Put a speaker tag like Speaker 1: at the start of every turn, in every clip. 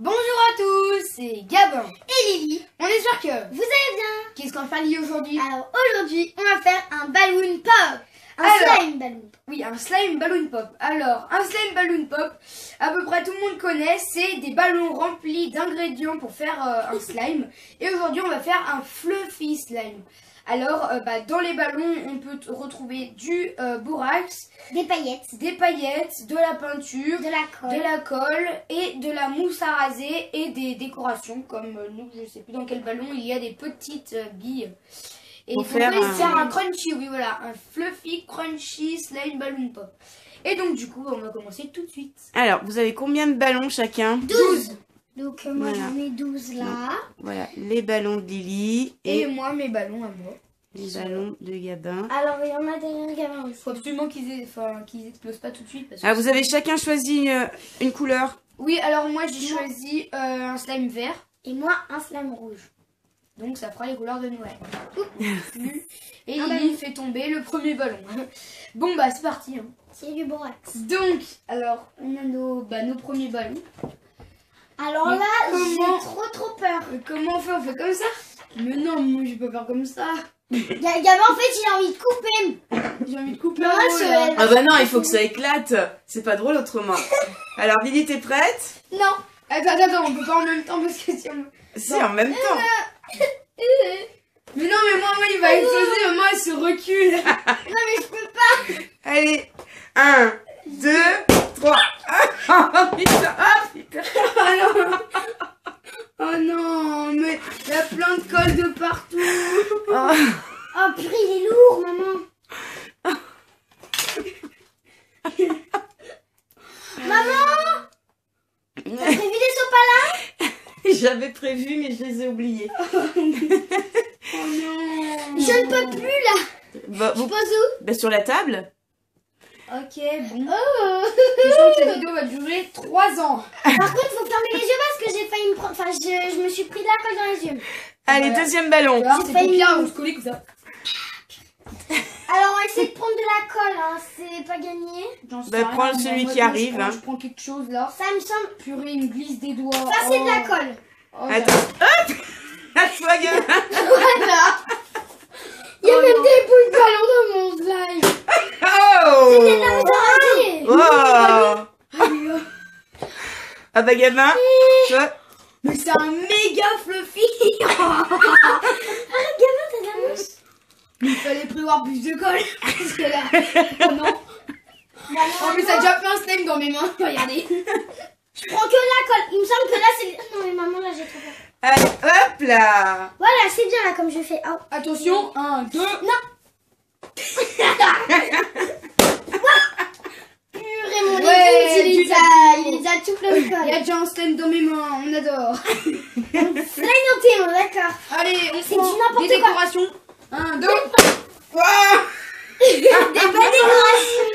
Speaker 1: Bonjour à tous, c'est Gabin
Speaker 2: et Lily.
Speaker 1: On espère que
Speaker 2: vous allez bien.
Speaker 1: Qu'est-ce qu'on va faire Lily aujourd'hui?
Speaker 2: Alors aujourd'hui, on va faire un balloon pop. Slime balloon pop.
Speaker 1: Oui, un slime balloon pop. Alors, un slime balloon pop, à peu près tout le monde connaît, c'est des ballons remplis d'ingrédients pour faire un slime. Et aujourd'hui, on va faire un fluffy slime. Alors, dans les ballons, on peut retrouver du borax,
Speaker 2: des paillettes,
Speaker 1: de la peinture,
Speaker 2: de la
Speaker 1: colle et de la mousse à raser et des décorations comme nous, je sais plus dans quel ballon, il y a des petites billes. Et on peut faire un crunchy, oui voilà, un fluffy crunchy slime balloon pop. Et donc du coup, on va commencer tout de suite.
Speaker 3: Alors, vous avez combien de ballons chacun?
Speaker 2: 12. Donc moi j'en ai 12 là.
Speaker 3: Donc, voilà, les ballons de Lily
Speaker 1: et moi mes ballons à moi.
Speaker 3: Les ballons de Gabin.
Speaker 2: Alors il y en a derrière Gabin aussi.
Speaker 1: Faut absolument qu'ils explosent pas tout de suite. Parce
Speaker 3: que vous avez chacun choisi une couleur?
Speaker 1: Oui, alors moi j'ai choisi un slime vert.
Speaker 2: Et moi un slime rouge.
Speaker 1: Donc ça fera les couleurs de Noël. Et Lily fait tomber le premier ballon. Bon bah c'est parti. Hein.
Speaker 2: C'est du borax.
Speaker 1: Donc, alors on a nos premiers ballons.
Speaker 2: Alors là, j'ai trop peur.
Speaker 1: Comment on fait? On fait comme ça? Mais non, moi je peux faire comme ça.
Speaker 2: Gabin en fait il a envie de couper.
Speaker 1: J'ai envie de couper.
Speaker 3: Ah bah non, il faut que ça éclate. C'est pas drôle autrement. Alors Lily, t'es prête?
Speaker 2: Non.
Speaker 1: Attends, on peut pas en même temps parce que si on...
Speaker 3: Si, en même temps.
Speaker 1: Mais non, mais moi il va exploser, moi elle se recule.
Speaker 2: Non mais je peux pas.
Speaker 3: Allez, 1, 2, 3. Ah putain, putain.
Speaker 1: Oh non, mais il y a plein de colle de partout.
Speaker 2: Oh purée, il est lourd, maman. Maman, t'as prévu des sopalins?
Speaker 3: J'avais prévu, mais je les ai oubliés.
Speaker 1: Oh non.
Speaker 2: Je ne peux plus là. Je pose où?
Speaker 3: Sur la table.
Speaker 1: Ok, bon.
Speaker 2: Oh.
Speaker 1: Je sens que cette vidéo va durer 3 ans.
Speaker 2: Par contre, faut fermer les yeux parce que j'ai failli me prendre... Enfin, je me suis pris de la colle dans les yeux.
Speaker 3: Allez, deuxième ballon.
Speaker 1: C'est paupières, on se coller comme ça.
Speaker 2: Alors, on va essayer de prendre de la colle, hein. C'est pas gagné.
Speaker 3: Prends celui qui arrive.
Speaker 1: Je prends quelque chose là.
Speaker 2: Ça me semble...
Speaker 1: Purée, il me glisse des doigts.
Speaker 2: Ça, c'est de la colle.
Speaker 3: Attends. Hop. À toi, Gabin.
Speaker 2: Voilà. Il y a même des boules de ballon dans mon slime.
Speaker 3: Oh.
Speaker 2: C'était de la mousse à raser.
Speaker 3: Oh. Ah bah Gabin, toi.
Speaker 1: Mais c'est un méga fluffy.
Speaker 2: Arrête Gabin, t'as de la mousse.
Speaker 1: Il fallait prévoir plus de colle. Parce que là, oh non. Oh mais ça a déjà fait un slime dans mes mains. Regardez.
Speaker 2: Je prends que la colle. Il me semble que là c'est... Non mais maman, là j'ai trop peur.
Speaker 3: Allez, hop là.
Speaker 2: Voilà, c'est bien là comme je fais. Oh.
Speaker 1: Attention, 1, 2.
Speaker 2: Non. Purée, mon légume, il est déjà tout plein de colle.
Speaker 1: Il y a déjà un slime dans mes mains, on adore.
Speaker 2: Slime dans tes mains, d'accord.
Speaker 1: Allez, on
Speaker 2: C'est
Speaker 1: prend
Speaker 2: du n'importe
Speaker 1: des
Speaker 2: quoi.
Speaker 1: décorations. 1, 2.
Speaker 2: Des belles décorations.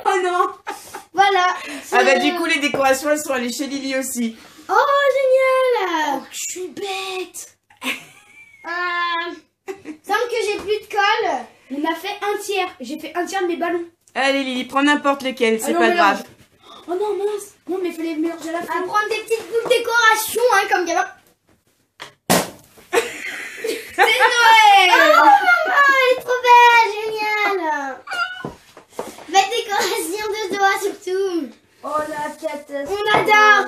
Speaker 1: Oh non.
Speaker 2: Voilà.
Speaker 3: Ah bah du coup les décorations elles sont allées chez Lily aussi.
Speaker 2: Oh génial.
Speaker 1: Oh, je suis bête.
Speaker 2: Semble que j'ai plus de colle.
Speaker 1: On a fait un tiers. J'ai fait un tiers de mes ballons.
Speaker 3: Allez Lily, prends n'importe lequel, c'est
Speaker 1: Allons,
Speaker 3: pas
Speaker 1: mélange.
Speaker 3: grave.
Speaker 1: Oh non mince. Non mais il fallait mélanger à la
Speaker 2: On
Speaker 1: fin.
Speaker 2: va prendre des petites boules de décoration, hein, comme Gabin.
Speaker 1: C'est Noël.
Speaker 2: Oh maman, elle est trop belle, génial. Belle décoration de doigts surtout.
Speaker 1: Oh la catastrophe.
Speaker 2: On adore.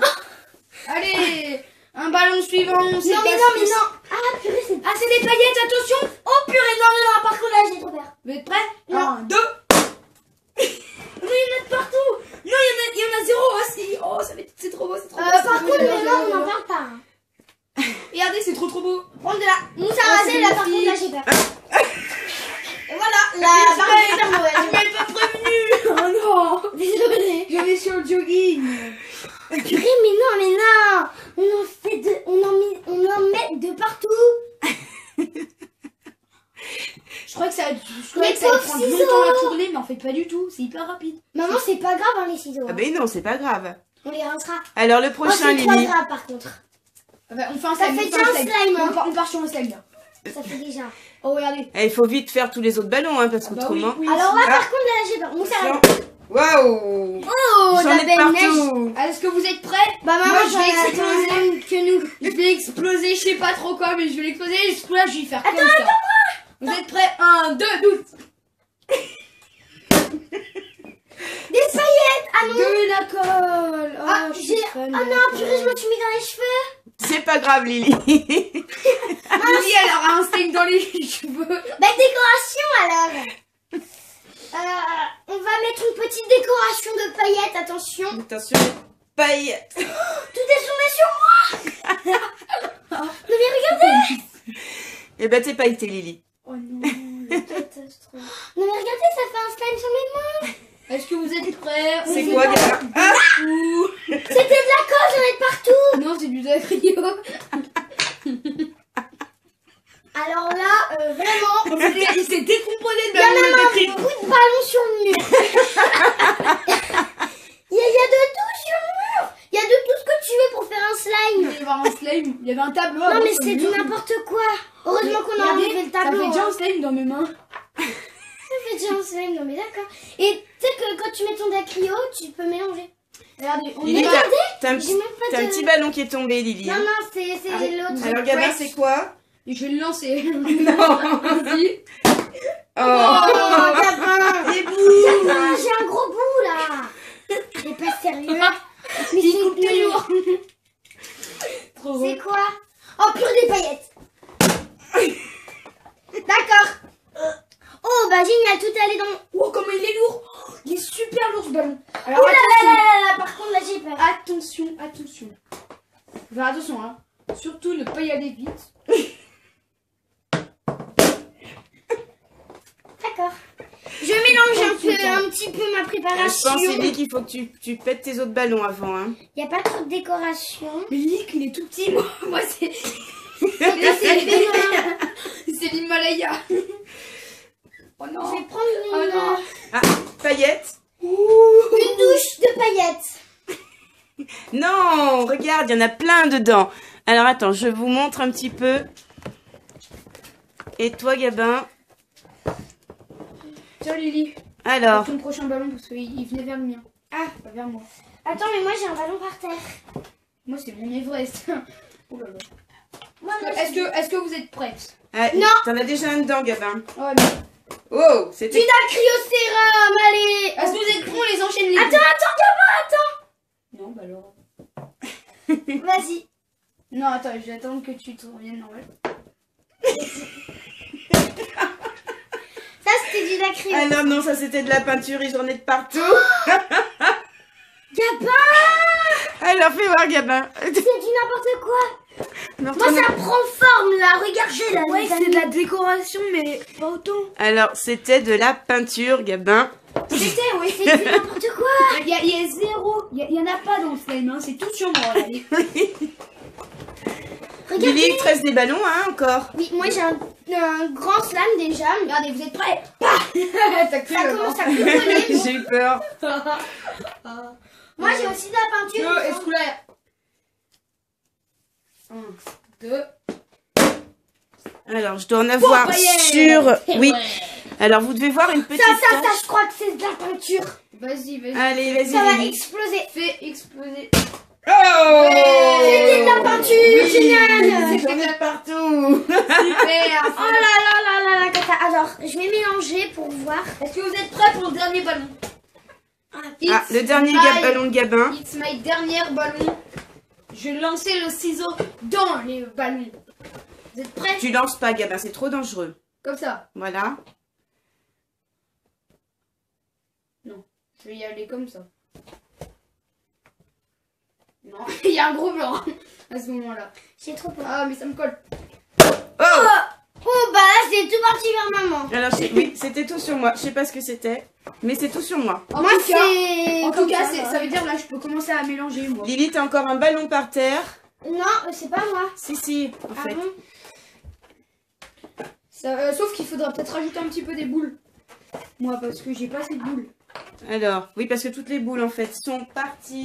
Speaker 1: Allez, un ballon suivant.
Speaker 2: Non mais non. Ah purée, c'est...
Speaker 1: Ah c'est des paillettes, attention.
Speaker 2: Oh purée, non, par contre là j'ai trop peur.
Speaker 1: Vous êtes prêts?
Speaker 2: Non.
Speaker 1: 1, 2. Non, il y en a de partout. Non, il y en a 0. Ah si. Oh, c'est trop beau, c'est trop beau.
Speaker 2: Par contre, mais non, on n'en parle pas. Hein.
Speaker 1: Regardez, c'est trop beau.
Speaker 2: Prendre de la mousse à raser, là par contre là j'ai peur. Et voilà, la barre de Père Noël.
Speaker 1: Tu m'avais pas prévenu. Oh non.
Speaker 2: Désolée.
Speaker 1: J'avais sur le jogging.
Speaker 2: Purée, mais non. On en met de partout.
Speaker 1: Je crois que ça
Speaker 2: Mais
Speaker 1: allait prendre longtemps à tourner, mais en fait pas du tout. C'est hyper rapide.
Speaker 2: Maman, c'est pas grave hein, les ciseaux.
Speaker 3: Ah bah non, c'est pas grave.
Speaker 2: On les rincera.
Speaker 3: Alors le
Speaker 2: Oh,
Speaker 3: prochain
Speaker 2: c'est trop
Speaker 3: Lily.
Speaker 2: grave par contre.
Speaker 1: On fait un
Speaker 2: Ça
Speaker 1: slime.
Speaker 2: fait déjà un slime. Hein.
Speaker 1: On part sur un slime.
Speaker 2: Ça fait déjà.
Speaker 1: Oh, regardez.
Speaker 3: Il faut vite faire tous les autres ballons, hein, parce
Speaker 1: Ah bah
Speaker 3: qu'autrement...
Speaker 1: oui,
Speaker 2: Alors là,
Speaker 3: Ah.
Speaker 2: par contre, là, j'ai peur. Moussa,
Speaker 3: Attention. Waouh!
Speaker 2: oh,
Speaker 3: J'en
Speaker 2: la
Speaker 3: ai de
Speaker 2: belle neige.
Speaker 3: partout!
Speaker 1: Est-ce que vous êtes prêts?
Speaker 2: Bah, maman,
Speaker 1: Moi, je
Speaker 2: j'en
Speaker 1: vais
Speaker 2: ai
Speaker 1: exploser.
Speaker 2: la même que nous.
Speaker 1: Je vais exploser, je sais pas trop quoi, mais je vais l'exploser. Et ce coup-là, je vais y faire comme ça. Vous êtes prêts? 1, 2, 12.
Speaker 2: Des paillettes. Ah non.
Speaker 1: De la colle. Oh,
Speaker 2: Ah,
Speaker 1: je suis
Speaker 2: j'ai...
Speaker 1: fan
Speaker 2: Ah
Speaker 1: de la
Speaker 2: non, purée, je me
Speaker 1: colle.
Speaker 2: suis mis dans les cheveux.
Speaker 3: C'est pas grave, Lily.
Speaker 1: Lily, elle aura un stain dans les cheveux.
Speaker 2: Bah, décoration alors. On va mettre une petite décoration de paillettes, attention.
Speaker 3: Attention, paillettes.
Speaker 2: Tout est tombé sur moi. Non mais regardez.
Speaker 3: Eh ben, t'es pailleté, Lily.
Speaker 1: Oh non, la catastrophe.
Speaker 2: Non mais regardez, ça fait un slime sur mes mains.
Speaker 1: Est-ce que vous êtes prêts? On
Speaker 3: C'est
Speaker 1: fait
Speaker 3: quoi,
Speaker 1: pas
Speaker 3: gars? Ah,
Speaker 1: tout.
Speaker 2: C'était de la colle, j'en ai partout.
Speaker 1: Non, c'est du acrylique.
Speaker 2: Alors là, vraiment,
Speaker 1: Il s'est décomposé de
Speaker 2: il y a
Speaker 1: la
Speaker 2: même
Speaker 1: boule
Speaker 2: un
Speaker 1: d'acrylique.
Speaker 2: bout de ballon sur le mur. Il y a de tout sur le mur. Il y a de tout ce que tu veux pour faire un
Speaker 1: Il
Speaker 2: slime.
Speaker 1: y avait un slime, il y avait un tableau.
Speaker 2: Non
Speaker 1: avant
Speaker 2: mais
Speaker 1: sur
Speaker 2: c'est
Speaker 1: le
Speaker 2: du
Speaker 1: mur.
Speaker 2: n'importe quoi. Heureusement qu'on a
Speaker 1: Regardez,
Speaker 2: enlevé le tableau.
Speaker 1: Ça fait déjà
Speaker 2: hein.
Speaker 1: un slime dans mes mains.
Speaker 2: Ça fait déjà un slime, non mais d'accord. Et tu sais que quand tu mets ton dacryo, tu peux mélanger.
Speaker 1: Regardez, on
Speaker 3: Lily,
Speaker 1: est
Speaker 2: Regardez,
Speaker 3: t'as un,
Speaker 2: j'ai même pas
Speaker 3: t'as un
Speaker 2: de-
Speaker 3: petit ballon qui est tombé, Lily.
Speaker 2: Non,
Speaker 3: hein.
Speaker 2: non, c'est l'autre.
Speaker 3: Alors, Gabin, c'est quoi?
Speaker 1: Je vais le lancer.
Speaker 3: Non.
Speaker 1: Vas-y.
Speaker 3: Oh,
Speaker 2: Oh, Gabin.
Speaker 3: des bouts.
Speaker 2: Gabin, j'ai un gros bout là. T'es pas sérieux. Mais
Speaker 1: Il coupe
Speaker 2: c'est
Speaker 1: toujours. Trop
Speaker 2: C'est
Speaker 1: drôle.
Speaker 2: quoi? Oh, purée des paillettes. D'accord. Oh, bah génial, tout est allé dans...
Speaker 1: Oh, comme il est lourd. Oh, il est super lourd ce ballon.
Speaker 2: Oh
Speaker 1: Alors,
Speaker 2: là là là là là, par contre, là, j'ai peur.
Speaker 1: attention, attention. Faut faire attention, hein. Surtout ne pas y aller vite.
Speaker 2: D'accord. Je mélange un petit peu ma
Speaker 3: Je
Speaker 2: préparation.
Speaker 3: pense, Lily, qu'il faut que tu pètes tes autres ballons avant. Hein.
Speaker 2: Il n'y a pas trop de décoration.
Speaker 1: Mais Lick, il est tout petit. Moi c'est.
Speaker 2: Là, c'est énorme.
Speaker 1: C'est l'Himalaya. Oh non.
Speaker 2: Je vais prendre
Speaker 1: Oh non.
Speaker 3: Ah, paillettes.
Speaker 2: une douche de paillettes.
Speaker 3: Non, regarde, il y en a plein dedans. Alors, attends, je vous montre un petit peu. Et toi, Gabin?
Speaker 1: Tiens Lily.
Speaker 3: Alors,
Speaker 1: Ton prochain ballon parce qu'il venait vers le mien. Ah, pas vers moi.
Speaker 2: Attends, mais moi, j'ai un ballon par terre.
Speaker 1: Moi c'est mon Everest. Oh là là.
Speaker 2: Moi,
Speaker 1: Est-ce que vous êtes prêtes?
Speaker 3: ah,
Speaker 2: Non.
Speaker 3: T'en as déjà un dedans, Gabin.
Speaker 1: Oh non.
Speaker 3: Oh,
Speaker 2: Du
Speaker 3: c'était...
Speaker 2: dacryocérum, allez.
Speaker 1: Est-ce que vous êtes prêts? On les enchaîne les deux.
Speaker 2: Attends, Gabin,
Speaker 1: Non, bah alors.
Speaker 2: attends. Vas-y.
Speaker 1: Non, attends, je vais attendre que tu te reviennes normal.
Speaker 2: Ça, c'était du dacryocérum.
Speaker 3: Ah non, non, ça c'était de la peinture et j'en ai de partout.
Speaker 2: Gabin,
Speaker 3: Alors, fais voir, Gabin.
Speaker 2: c'est du n'importe quoi.
Speaker 3: Non,
Speaker 2: Moi, ça prend forme, là. Regardez, là.
Speaker 1: Ouais,
Speaker 2: les
Speaker 1: c'est
Speaker 2: amis.
Speaker 1: de la décoration, mais pas autant.
Speaker 3: Alors, c'était de la peinture, Gabin.
Speaker 1: C'était, oui.
Speaker 2: C'est du n'importe quoi.
Speaker 1: Il y a zéro. Il y en a pas dans le slime, hein. C'est tout sur moi. Là.
Speaker 2: Regardez.
Speaker 3: Lily, il te reste des ballons, hein, encore.
Speaker 2: Oui, moi, j'ai un grand slam déjà. Mais
Speaker 1: Regardez, vous êtes prêts? T'as cru
Speaker 2: ça
Speaker 1: le
Speaker 2: commence à couper.
Speaker 3: J'ai eu peur.
Speaker 2: Moi, j'ai aussi de la peinture.
Speaker 1: Est-ce que là. 1, 2.
Speaker 3: Alors, je dois en avoir
Speaker 1: paillettes.
Speaker 3: sur... Oui.
Speaker 2: Ouais.
Speaker 3: Alors, vous devez voir une petite
Speaker 2: Ça,
Speaker 3: tache.
Speaker 2: je crois que c'est de la peinture.
Speaker 1: Vas-y, vas-y.
Speaker 3: Allez, vas-y,
Speaker 2: Ça va
Speaker 3: Lily.
Speaker 2: exploser.
Speaker 1: Fais exploser.
Speaker 3: Oh
Speaker 2: C'était de la peinture,
Speaker 3: Oui,
Speaker 2: génial.
Speaker 3: j'en ai partout.
Speaker 1: Super.
Speaker 2: Oh là là là là là, Kata. Alors, je vais mélanger pour voir.
Speaker 1: Est-ce que vous êtes prêts pour le dernier ballon?
Speaker 3: Ah,
Speaker 1: It's
Speaker 3: le dernier
Speaker 1: my-
Speaker 3: ballon de Gabin.
Speaker 1: It's my dernier ballon. Je lançais le ciseau dans les ballons. Vous êtes prêts?
Speaker 3: Tu lances pas, Gabin, c'est trop dangereux.
Speaker 1: Comme ça.
Speaker 3: Voilà.
Speaker 1: Je vais y aller comme ça. Non, il y a un gros blanc à ce moment-là.
Speaker 2: J'ai trop peur.
Speaker 1: Ah, mais ça me colle.
Speaker 3: Oh
Speaker 2: Oh, bah là, c'est tout parti vers maman.
Speaker 3: Alors, oui, c'était tout sur moi. Je sais pas ce que c'était, mais c'est tout sur moi.
Speaker 1: En
Speaker 2: Moi,
Speaker 1: tout cas,
Speaker 2: c'est.
Speaker 1: en tout
Speaker 2: comme
Speaker 1: cas,
Speaker 2: ça,
Speaker 1: ça veut dire là, je peux commencer à mélanger moi.
Speaker 3: Lily, t'as encore un ballon par terre.
Speaker 2: Non, c'est pas moi.
Speaker 3: Si, si, en
Speaker 2: Ah
Speaker 3: fait.
Speaker 2: bon?
Speaker 1: Sauf qu'il faudra peut-être rajouter un petit peu des boules. Moi, parce que j'ai pas assez de boules.
Speaker 3: Alors, oui, parce que toutes les boules, en fait, sont parties.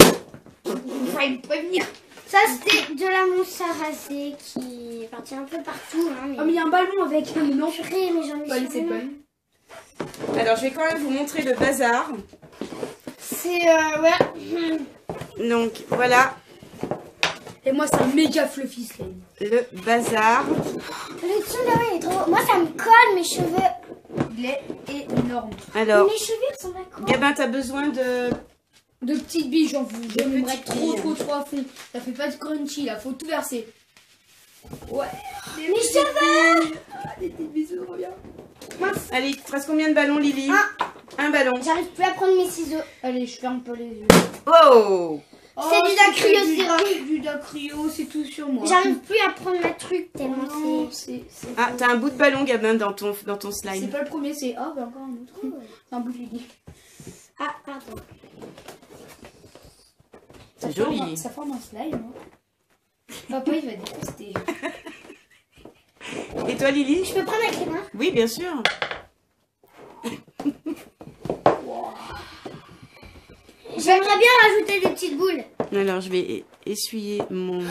Speaker 1: Il fallait me prévenir.
Speaker 2: Ça, c'était de la mousse à raser qui. est parti un peu partout. Hein, mais...
Speaker 1: Oh, mais il y a un ballon avec. Non,
Speaker 2: Purée, mais j'en ai
Speaker 1: pas
Speaker 2: sur
Speaker 1: c'est
Speaker 2: une
Speaker 1: pas.
Speaker 2: main.
Speaker 3: Alors, je vais quand même vous montrer le bazar.
Speaker 2: C'est, ouais.
Speaker 3: Donc, voilà
Speaker 1: Et moi, c'est un méga fluffy slime.
Speaker 3: le bazar.
Speaker 2: Le Kinder il est trop... Moi, ça me colle mes cheveux.
Speaker 1: Il est énorme.
Speaker 3: Alors,
Speaker 2: Mais mes cheveux, ils sont d'accord.
Speaker 3: Gabin, t'as besoin de...
Speaker 1: De petites billes, j'en vous.
Speaker 3: De
Speaker 1: J'aimerais
Speaker 3: petites
Speaker 1: trop,
Speaker 3: billes.
Speaker 1: trop à fond. Ça fait pas de crunchy là, faut tout verser. Ouais.
Speaker 2: Mes cheveux.
Speaker 1: Des petites billes, c'est trop bien.
Speaker 3: Allez, il te reste combien de ballons, Lily? Un ballon.
Speaker 2: J'arrive plus à prendre mes ciseaux.
Speaker 1: Allez, je ferme pas les yeux.
Speaker 3: Oh!
Speaker 2: C'est du dacryo sirop.
Speaker 1: C'est du dacryo, c'est tout sur moi.
Speaker 2: J'arrive plus à prendre ma truc
Speaker 1: Oh
Speaker 2: tellement
Speaker 1: non,
Speaker 2: c'est...
Speaker 1: c'est.
Speaker 3: Ah, t'as un bout de ballon, Gabin, dans ton
Speaker 1: C'est
Speaker 3: slime.
Speaker 1: pas le premier, c'est. Ah, bah encore un autre. C'est un bout de Lily.
Speaker 2: Ah, pardon.
Speaker 3: C'est joli.
Speaker 1: Ça forme un slime. Hein. Papa, il va détester.
Speaker 3: Et toi, Lily?
Speaker 2: Je peux prendre avec les mains?
Speaker 3: Oui, bien sûr.
Speaker 2: J'aimerais bien rajouter des petites boules.
Speaker 3: Alors, je vais essuyer mon...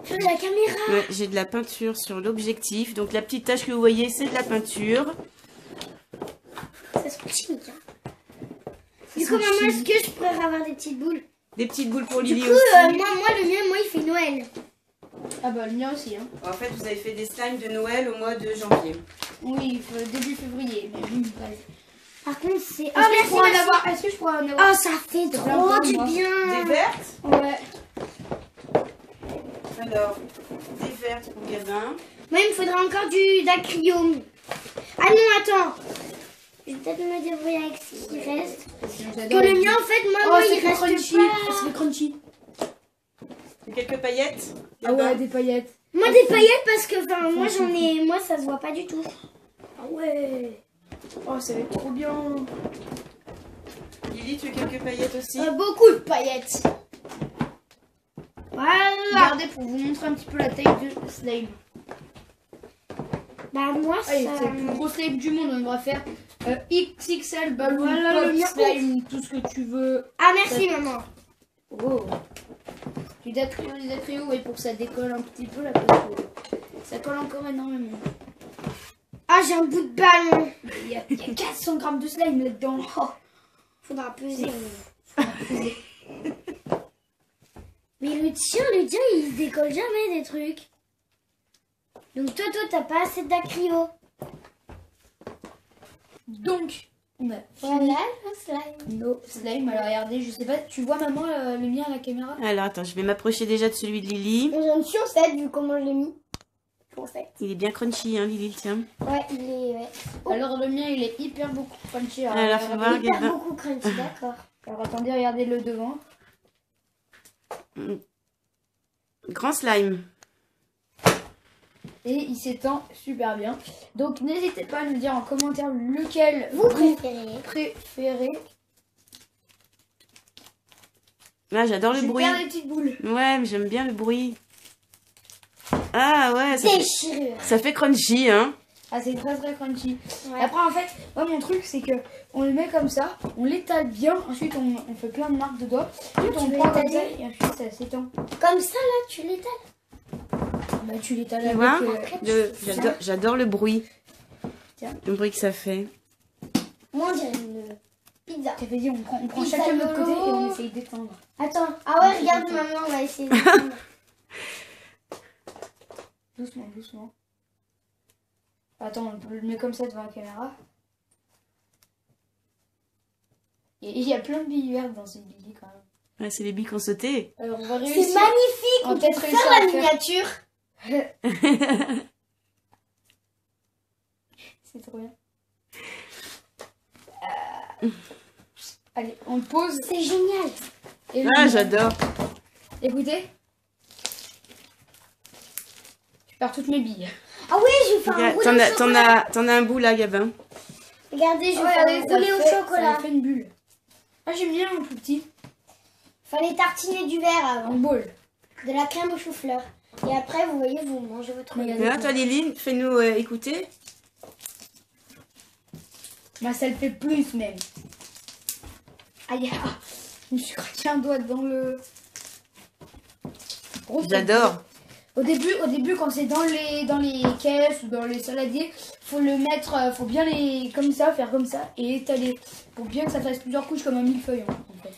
Speaker 2: Sur la caméra.
Speaker 3: Ouais, j'ai de la peinture sur l'objectif. Donc, la petite tache que vous voyez, c'est de la peinture.
Speaker 2: Ça se chimique. Hein. Du coup, maman, est-ce que je pourrais avoir des petites boules?
Speaker 3: Des petites boules pour
Speaker 2: Du
Speaker 3: Lily
Speaker 2: coup,
Speaker 3: aussi.
Speaker 2: moi, le mien, moi, il fait Noël.
Speaker 1: Ah, bah le mien aussi. Hein.
Speaker 3: En fait, vous avez fait des slimes de Noël au mois de janvier.
Speaker 1: Oui, début février. Mais oui, vas-y.
Speaker 2: Par contre, c'est...
Speaker 1: Est-ce que je pourrais en avoir? Est-ce que je pourrais en avoir?
Speaker 2: Oh, ça fait
Speaker 1: plein
Speaker 2: trop
Speaker 1: de
Speaker 2: du
Speaker 1: moi.
Speaker 2: bien.
Speaker 3: Des vertes?
Speaker 1: Ouais.
Speaker 3: Alors, des vertes pour Gabin.
Speaker 2: Moi, il me faudra encore du dacryo. Ah non, attends. Je vais peut-être me débrouiller avec ce qui reste. Que le mien, en fait, moi,
Speaker 1: c'est
Speaker 2: il
Speaker 1: fait
Speaker 2: reste
Speaker 1: crunchy.
Speaker 2: pas.
Speaker 1: C'est fait crunchy.
Speaker 3: Et quelques paillettes?
Speaker 1: Ah ouais,
Speaker 3: Gabin.
Speaker 1: des paillettes.
Speaker 2: Moi, des paillettes parce que, enfin, moi, j'en ai... Moi, ça se voit pas du tout.
Speaker 1: Ah ouais. Oh, ça va être trop bien.
Speaker 3: Lily, tu veux quelques paillettes aussi?
Speaker 2: Beaucoup de paillettes. Voilà.
Speaker 1: Regardez pour vous montrer un petit peu la taille de slime.
Speaker 2: Bah, moi,
Speaker 1: Allez,
Speaker 2: ça...
Speaker 1: c'est le plus gros slime du monde. On devra faire XXL ballon,
Speaker 2: Voilà,
Speaker 1: pop,
Speaker 2: le mien.
Speaker 1: slime, tout ce que tu veux.
Speaker 2: Ah, merci, maman.
Speaker 1: Oh. Du dacryo, et pour que ça décolle un petit peu là, parce que ça colle encore énormément.
Speaker 2: Ah, j'ai un bout de ballon.
Speaker 1: Il y a 400 grammes de slime là-dedans. Oh.
Speaker 2: Faudra peser.
Speaker 1: Faudra peser.
Speaker 2: Mais le tien, il se décolle jamais des trucs. Donc toi, t'as pas assez de dacryo.
Speaker 1: Donc, on a
Speaker 2: Voilà le slime.
Speaker 1: nos slime. Alors regardez, je sais pas, tu vois maman le mien à la caméra?
Speaker 3: Alors, attends, je vais m'approcher déjà de celui de Lily.
Speaker 2: J'en suis sur 7 vu comment je l'ai mis. Sur 7.
Speaker 3: Il est bien crunchy, hein, Lily, tiens.
Speaker 2: Ouais, il est... Ouais.
Speaker 1: Alors le mien il est hyper beaucoup crunchy.
Speaker 3: Alors, faut voir.
Speaker 2: Hyper
Speaker 3: Gabin.
Speaker 2: beaucoup crunchy, d'accord.
Speaker 1: Alors attendez, regardez le devant.
Speaker 3: Grand slime.
Speaker 1: Et il s'étend super bien. Donc n'hésitez pas à nous dire en commentaire lequel
Speaker 2: Vous préférez.
Speaker 1: préférez.
Speaker 3: Ah, j'adore le
Speaker 1: Je vais
Speaker 3: bruit.
Speaker 1: faire des petites boules.
Speaker 3: Ouais, mais j'aime bien le bruit. Ah ouais,
Speaker 2: Déchirure.
Speaker 3: ça fait crunchy, hein.
Speaker 1: Ah, c'est très très crunchy.
Speaker 2: Ouais.
Speaker 1: Après en fait, moi mon truc c'est que on le met comme ça, on l'étale bien, ensuite on fait plein de marques de doigts, ensuite
Speaker 2: tu
Speaker 1: on
Speaker 2: veux
Speaker 1: prend comme ça
Speaker 2: étaler
Speaker 1: et ensuite ça s'étend.
Speaker 2: Comme ça, là, tu l'étales.
Speaker 1: Bah tu l'étales
Speaker 3: Tu
Speaker 1: avec
Speaker 3: vois J'adore le bruit.
Speaker 1: Tiens.
Speaker 3: Le bruit que ça fait.
Speaker 2: Moi, on dirait une pizza.
Speaker 1: T'as fait dire, on prend
Speaker 2: Pizza
Speaker 1: chacun de notre côté et on
Speaker 2: Lolo.
Speaker 1: essaye d'étendre.
Speaker 2: Attends. Ah ouais, regarde, maman, on va essayer de prendre.
Speaker 1: Doucement, doucement. Attends, on le met comme ça devant la caméra. Et il y a plein de billes vertes dans cette billes quand même.
Speaker 3: Ouais, c'est les billes qui ont sauté.
Speaker 1: Alors on va
Speaker 2: C'est
Speaker 1: réussir.
Speaker 2: magnifique.
Speaker 1: On va
Speaker 2: On peut
Speaker 1: peut-être
Speaker 2: faire
Speaker 1: réussir
Speaker 2: la
Speaker 1: à faire.
Speaker 2: miniature.
Speaker 1: C'est trop bien. Allez, on le pose.
Speaker 2: C'est génial.
Speaker 1: Et
Speaker 3: Ah,
Speaker 1: le-
Speaker 3: j'adore.
Speaker 1: Écoutez. Je perds toutes mes billes.
Speaker 2: Ah oui, je vais faire un roulé au chocolat.
Speaker 3: T'en as un bout là, Gabin.
Speaker 2: Regardez, je vais
Speaker 1: Regardez,
Speaker 2: faire un roulé au
Speaker 1: Ça
Speaker 2: chocolat.
Speaker 1: fait une bulle. Ah, j'aime bien un plus petit.
Speaker 2: Fallait tartiner du verre avant.
Speaker 1: Un bol.
Speaker 2: De la crème au chou-fleur. Et après, vous voyez, vous mangez votre
Speaker 1: Regardez.
Speaker 3: Et là, toi, Lily, fais-nous écouter.
Speaker 1: Moi, ça le fait plus même. Aïe, ah, je me suis craqué un doigt dans le. Gros,
Speaker 3: J'adore.
Speaker 1: Au début, quand c'est dans les caisses ou dans les saladiers, faut le mettre, faut bien les comme ça, faire comme ça et étaler pour bien que ça fasse plusieurs couches comme un millefeuille en fait.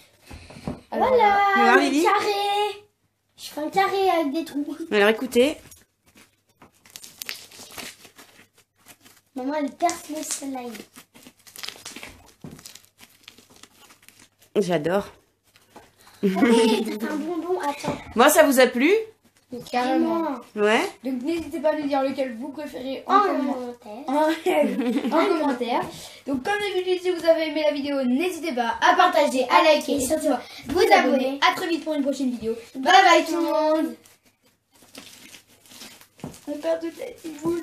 Speaker 1: Alors,
Speaker 2: Voilà,
Speaker 3: Alors,
Speaker 2: le
Speaker 3: Lily
Speaker 2: carré. Je fais un carré avec des trous.
Speaker 3: Alors écoutez,
Speaker 2: Maman, elle perce le slime.
Speaker 3: j'adore.
Speaker 2: Oui, c'est un bonbon, attends.
Speaker 3: Moi, ça vous a plu?
Speaker 1: carrément.
Speaker 3: Ouais.
Speaker 1: Donc n'hésitez pas à nous dire lequel vous préférez
Speaker 2: En commentaire.
Speaker 1: en commentaire. Donc comme d'habitude, si vous avez aimé la vidéo, n'hésitez pas à partager, à liker et surtout à vous abonner. À très vite pour une prochaine vidéo. Bye bye tout le monde. On perd toutes les petites boules.